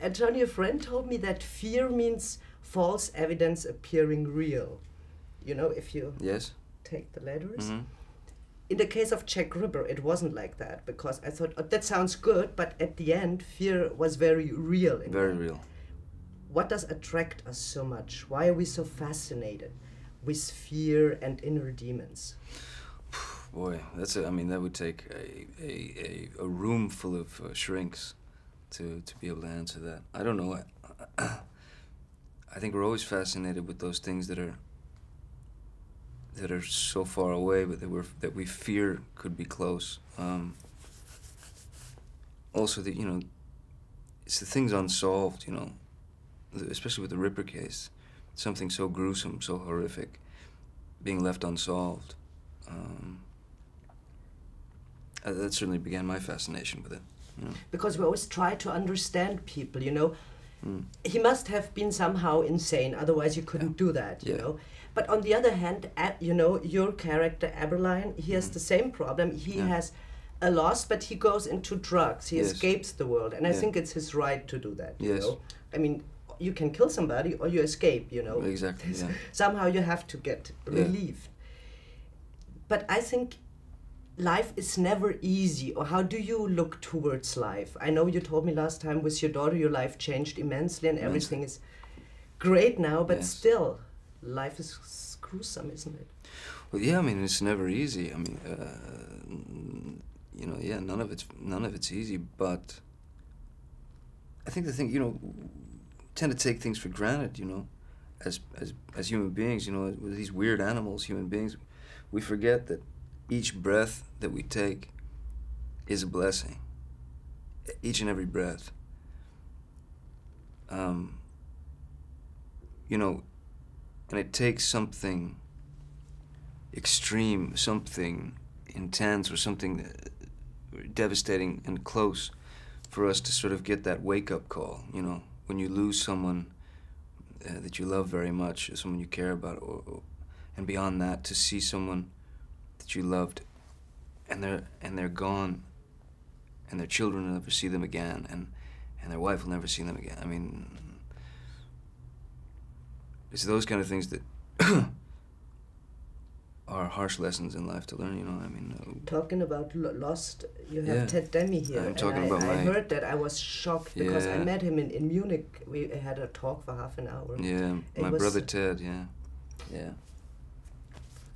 Johnny, a friend told me that fear means false evidence appearing real. You know, if you Yes. take the letters. Mm-hmm. In the case of Jack Ripper, it wasn't like that, because I thought, oh, that sounds good, but at the end, fear was very real. Very real. What does attract us so much? Why are we so fascinated with fear and inner demons? Boy, I mean, that would take a room full of shrinks to be able to answer that. I don't know. I think we're always fascinated with those things that are so far away, but that we fear could be close. Also, you know, it's the things unsolved. You know, especially with the Ripper case, something so gruesome, so horrific, being left unsolved. That certainly began my fascination with it. You know? Because we always try to understand people, you know. He must have been somehow insane, otherwise you couldn't do that, you know. But on the other hand, you know, your character, Aberline, he has the same problem. He has a loss, but he goes into drugs. He escapes the world, and I think it's his right to do that, you know. I mean, you can kill somebody or you escape, you know. Exactly, Somehow you have to get relieved. But I think life is never easy. Or how do you look towards life? I know you told me last time with your daughter your life changed immensely and everything is great now, but still, life is gruesome, isn't it? Well, yeah, I mean, it's never easy. I mean, you know, yeah, none of it's easy, but I think the thing, you know, tend to take things for granted, you know, as human beings, you know, with these weird animals, human beings, we forget that each breath that we take is a blessing. Each and every breath. You know, and it takes something extreme, something intense, or something devastating and close for us to sort of get that wake-up call, you know, when you lose someone that you love very much, or someone you care about, and beyond that, to see someone that you loved and they're gone, and their children will never see them again, and their wife will never see them again. I mean, it's those kind of things that are harsh lessons in life to learn, you know. I mean, talking about lost, you have Ted Demi here. I'm talking about I heard that. I was shocked because I met him in Munich. We had a talk for half an hour. Yeah, my brother Ted. Yeah.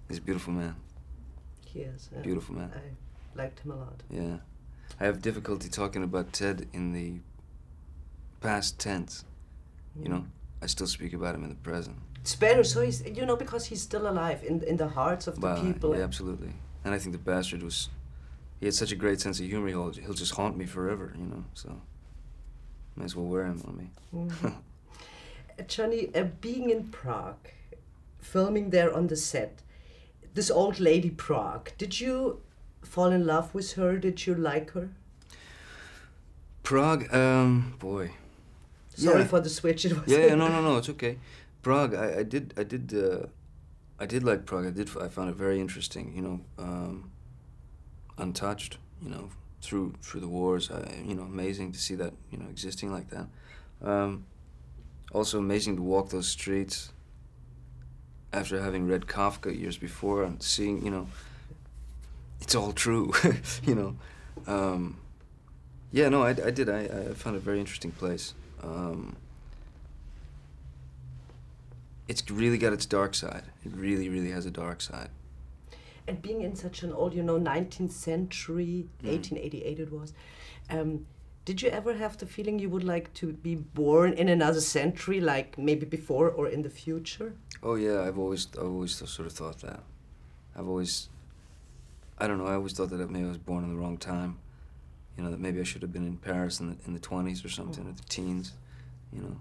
He's a beautiful man. He is. Beautiful man. I liked him a lot. Yeah, I have difficulty talking about Ted in the past tense. You know, I still speak about him in the present. It's better, so he's, you know, because he's still alive in the hearts of the people. Yeah, absolutely. And I think the bastard he had such a great sense of humor, he'll just haunt me forever, you know, so might as well wear him on me. Johnny, being in Prague, filming there on the set, this old lady Prague, did you fall in love with her? Did you like her? Prague, boy. Sorry for the switch. It was no, it's okay. Prague, I did like Prague. I found it very interesting. You know, untouched. You know, through the wars. You know, amazing to see that. You know, existing like that. Also amazing to walk those streets after having read Kafka years before and seeing. You know, it's all true. You know. Yeah, no, I did. I found it a very interesting place. It's really got its dark side. It really, really has a dark side. And being in such an old, you know, 19th century, 1888 it was, did you ever have the feeling you would like to be born in another century, like maybe before or in the future? Oh yeah, I've always sort of thought that. I don't know, I always thought that maybe I was born in the wrong time. You know, that maybe I should have been in Paris in the 20s or something, or the teens, you know.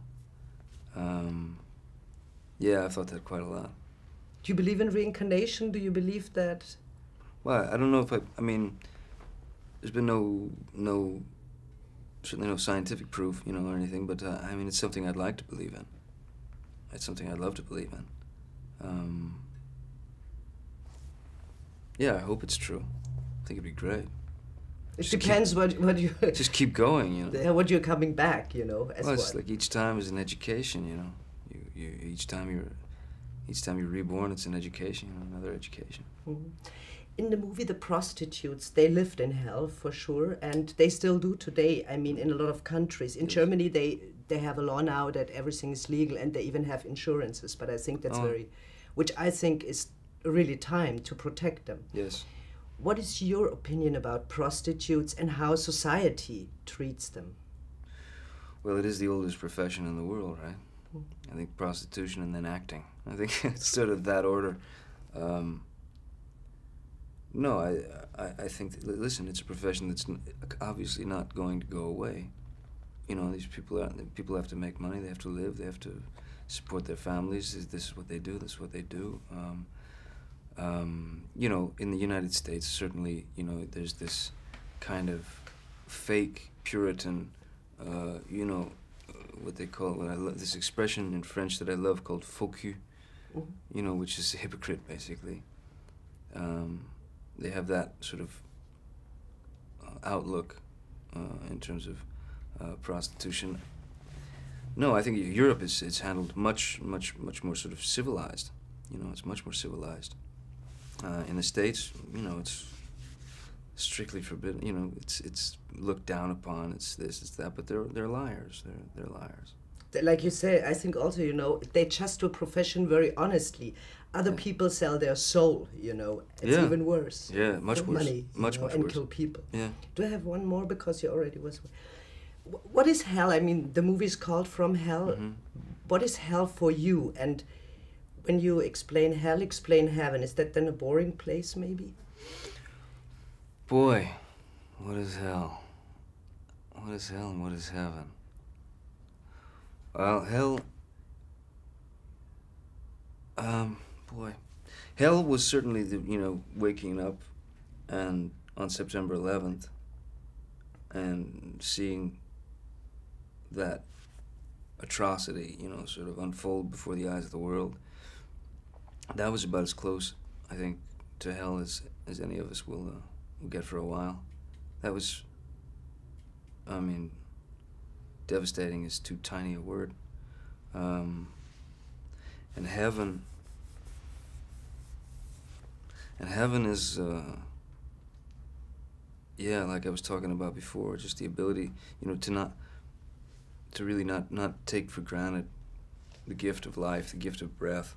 Yeah, I've thought that quite a lot. Do you believe in reincarnation? Do you believe that? Well, I don't know if I mean, there's been certainly no scientific proof, you know, or anything, but I mean, it's something I'd like to believe in. It's something I'd love to believe in. Yeah, I hope it's true. I think it'd be great. It depends what you... Just keep going, you know. What you're coming back, you know, as well, it's like each time is an education, you know. Each time you're reborn, it's an education, you know, another education. Mm-hmm. In the movie, the prostitutes, they lived in hell for sure, and they still do today. I mean, in a lot of countries. In Germany, they have a law now that everything is legal, and they even have insurances. But I think that's which I think is really time to protect them. Yes. What is your opinion about prostitutes and how society treats them? Well, it is the oldest profession in the world, right? I think prostitution and then acting. I think it's sort of that order. No, I think, listen, it's a profession that's obviously not going to go away. You know, these people have to make money, they have to live, they have to support their families. This is what they do, this is what they do. You know, in the United States, certainly, you know, there's this kind of fake Puritan, you know, what they call, this expression in French that I love called faux cul, you know, which is a hypocrite, basically. They have that sort of outlook in terms of prostitution. No, I think Europe it's handled much more sort of civilized. You know, it's much more civilized. In the States, you know, it's strictly forbidden. You know, it's looked down upon. It's this, it's that. But they're liars. They're liars. Like you say, I think also, you know, they just do a profession very honestly. Other people sell their soul, you know. It's even worse. Yeah, much worse. Money, much worse. And kill people. Yeah. Do I have one more? Because you already was. What is hell? I mean, the movie's called From Hell. Mm-hmm. What is hell for you? And when you explain hell, explain heaven. Is that then a boring place, maybe? Boy, what is hell? What is hell and what is heaven? Well, hell... boy. Hell was certainly the, you know, waking up and on September 11th and seeing that atrocity, you know, sort of unfold before the eyes of the world. That was about as close, I think, to hell as any of us will get for a while. That was, I mean, devastating is too tiny a word. And heaven is, yeah, like I was talking about before, just the ability, you know, to really not take for granted the gift of life, the gift of breath,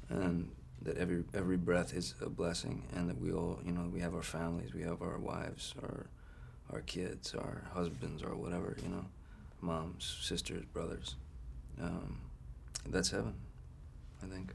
and that every breath is a blessing, and that we all, you know, we have our families, we have our wives, our kids, our husbands, or whatever, you know, moms, sisters, brothers. That's heaven, I think.